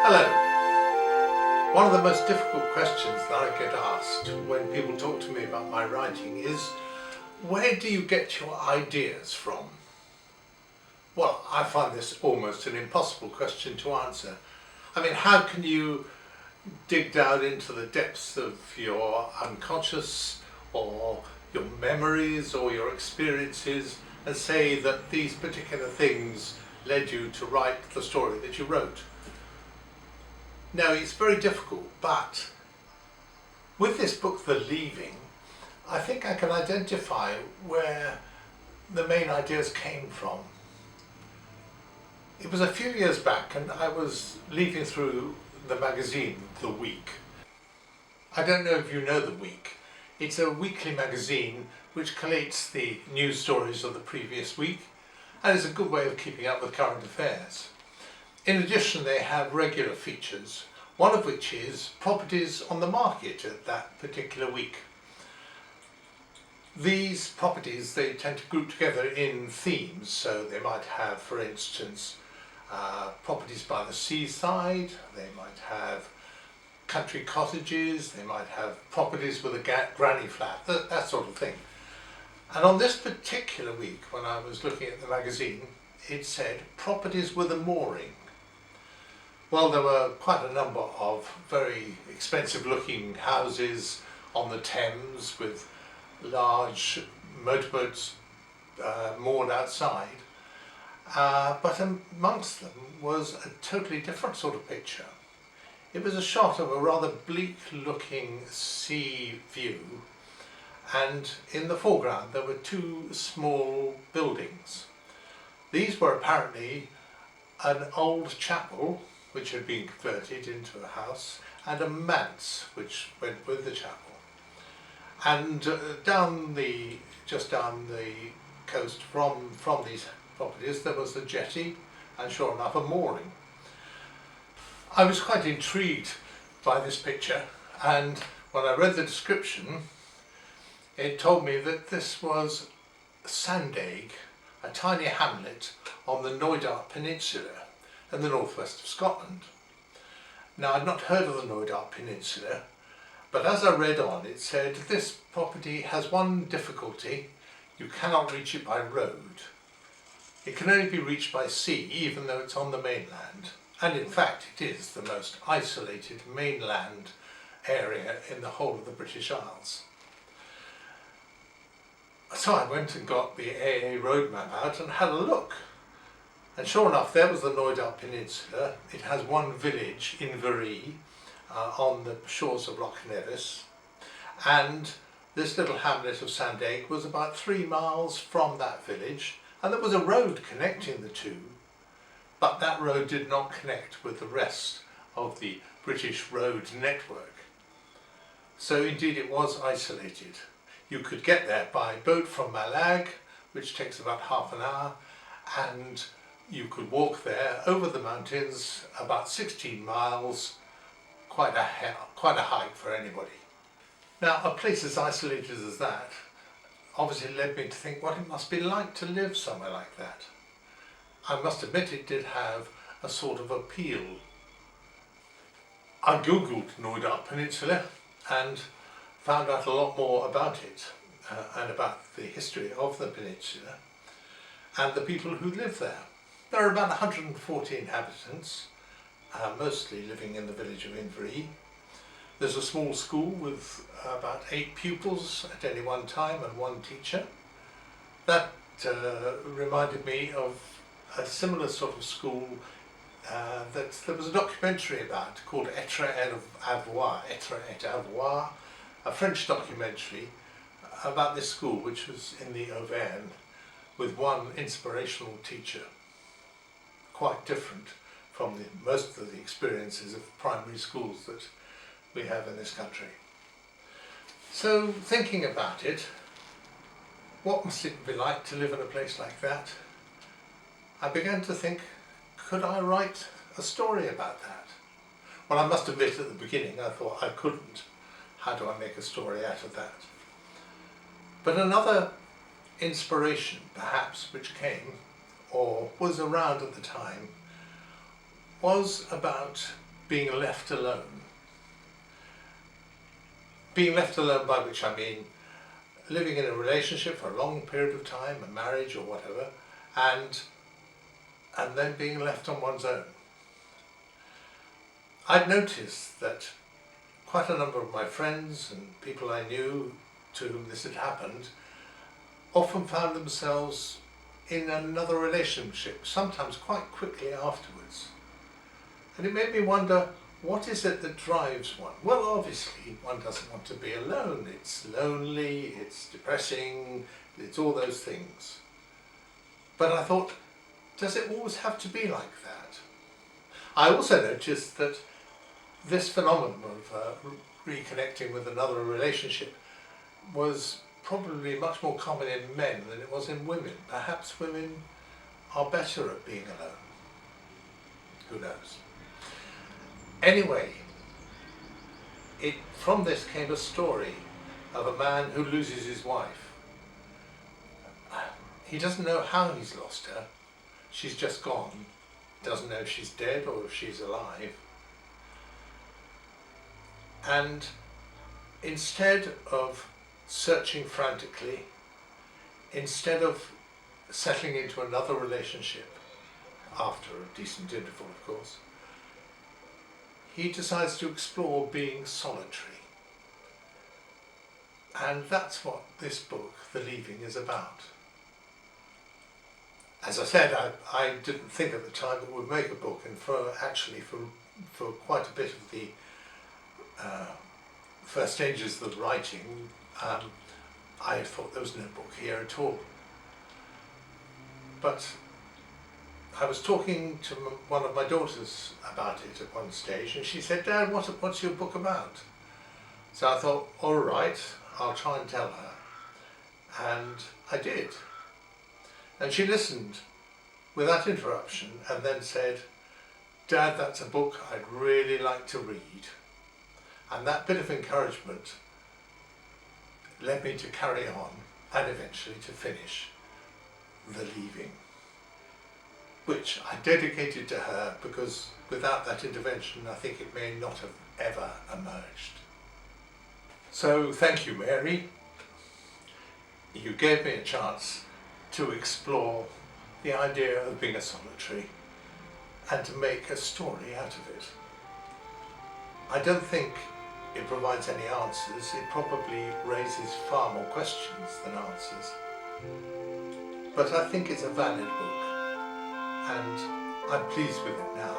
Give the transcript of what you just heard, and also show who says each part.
Speaker 1: Hello. One of the most difficult questions that I get asked when people talk to me about my writing is, where do you get your ideas from? Well, I find this almost an impossible question to answer. I mean, how can you dig down into the depths of your unconscious or your memories or your experiences and say that these particular things led you to write the story that you wrote? No, it's very difficult, but with this book, The Leaving, I think I can identify where the main ideas came from. It was a few years back and I was leafing through the magazine, The Week. I don't know if you know The Week. It's a weekly magazine which collates the news stories of the previous week and is a good way of keeping up with current affairs. In addition, they have regular features, one of which is properties on the market at that particular week. These properties, they tend to group together in themes, so they might have, for instance, properties by the seaside, they might have country cottages, they might have properties with a granny flat, that sort of thing. And on this particular week, when I was looking at the magazine, it said properties with a mooring. Well, there were quite a number of very expensive looking houses on the Thames with large motorboats moored outside. But amongst them was a totally different sort of picture. It was a shot of a rather bleak looking sea view, and in the foreground there were two small buildings. These were apparently an old chapel which had been converted into a house, and a manse which went with the chapel. And just down the coast from these properties there was a jetty and, sure enough, a mooring. I was quite intrigued by this picture, and when I read the description it told me that this was Sandaig, a tiny hamlet on the Knoydart Peninsula in the northwest of Scotland. Now, I'd not heard of the Knoydart Peninsula, but as I read on it said this property has one difficulty: you cannot reach it by road. It can only be reached by sea, even though it's on the mainland, and in fact it is the most isolated mainland area in the whole of the British Isles. So I went and got the AA road map out and had a look. And sure enough, there was the Knoydart Peninsula. It has one village, Inveree, on the shores of Loch Nevis. And this little hamlet of Sandaig was about 3 miles from that village. And there was a road connecting the two, but that road did not connect with the rest of the British road network. So indeed it was isolated. You could get there by boat from Malag, which takes about half an hour, and you could walk there over the mountains about 16 miles, quite a hike for anybody. Now, a place as isolated as that obviously led me to think what it must be like to live somewhere like that. I must admit it did have a sort of appeal. I googled Knoydart Peninsula and found out a lot more about it and about the history of the peninsula and the people who live there. There are about 140 inhabitants, mostly living in the village of Inveree. There's a small school with about 8 pupils at any one time and 1 teacher. That reminded me of a similar sort of school that there was a documentary about called Etre et Avoir, a French documentary about this school, which was in the Auvergne, with one inspirational teacher. Quite different from most of the experiences of primary schools that we have in this country. So, thinking about it, what must it be like to live in a place like that? I began to think, could I write a story about that? Well, I must admit at the beginning I thought I couldn't. How do I make a story out of that? But another inspiration, perhaps, which came, or was around at the time, was about being left alone. Being left alone, by which I mean living in a relationship for a long period of time, a marriage or whatever, and then being left on one's own. I'd noticed that quite a number of my friends and people I knew to whom this had happened often found themselves in another relationship, sometimes quite quickly afterwards. And it made me wonder, what is it that drives one? Well, obviously, one doesn't want to be alone. It's lonely, it's depressing, it's all those things. But I thought, does it always have to be like that? I also noticed that this phenomenon of reconnecting with another relationship was probably much more common in men than it was in women. Perhaps women are better at being alone. Who knows? Anyway, from this came a story of a man who loses his wife. He doesn't know how he's lost her. She's just gone. Doesn't know if she's dead or if she's alive. And instead of searching frantically, instead of settling into another relationship, after a decent interval of course, he decides to explore being solitary. And that's what this book, The Leaving, is about. As I said, I didn't think at the time that we'd make a book, and for quite a bit of the first stages of the writing, I thought there was no book here at all. But I was talking to one of my daughters about it at one stage, and she said, "Dad, what's your book about?" So I thought, all right, I'll try and tell her. And I did. And she listened without interruption and then said, "Dad, that's a book I'd really like to read." And that bit of encouragement led me to carry on and eventually to finish The Leaving, which I dedicated to her because without that intervention I think it may not have ever emerged. So thank you, Mary. You gave me a chance to explore the idea of being a solitary and to make a story out of it. I don't think it provides any answers. It probably raises far more questions than answers. But I think it's a valid book, and I'm pleased with it now.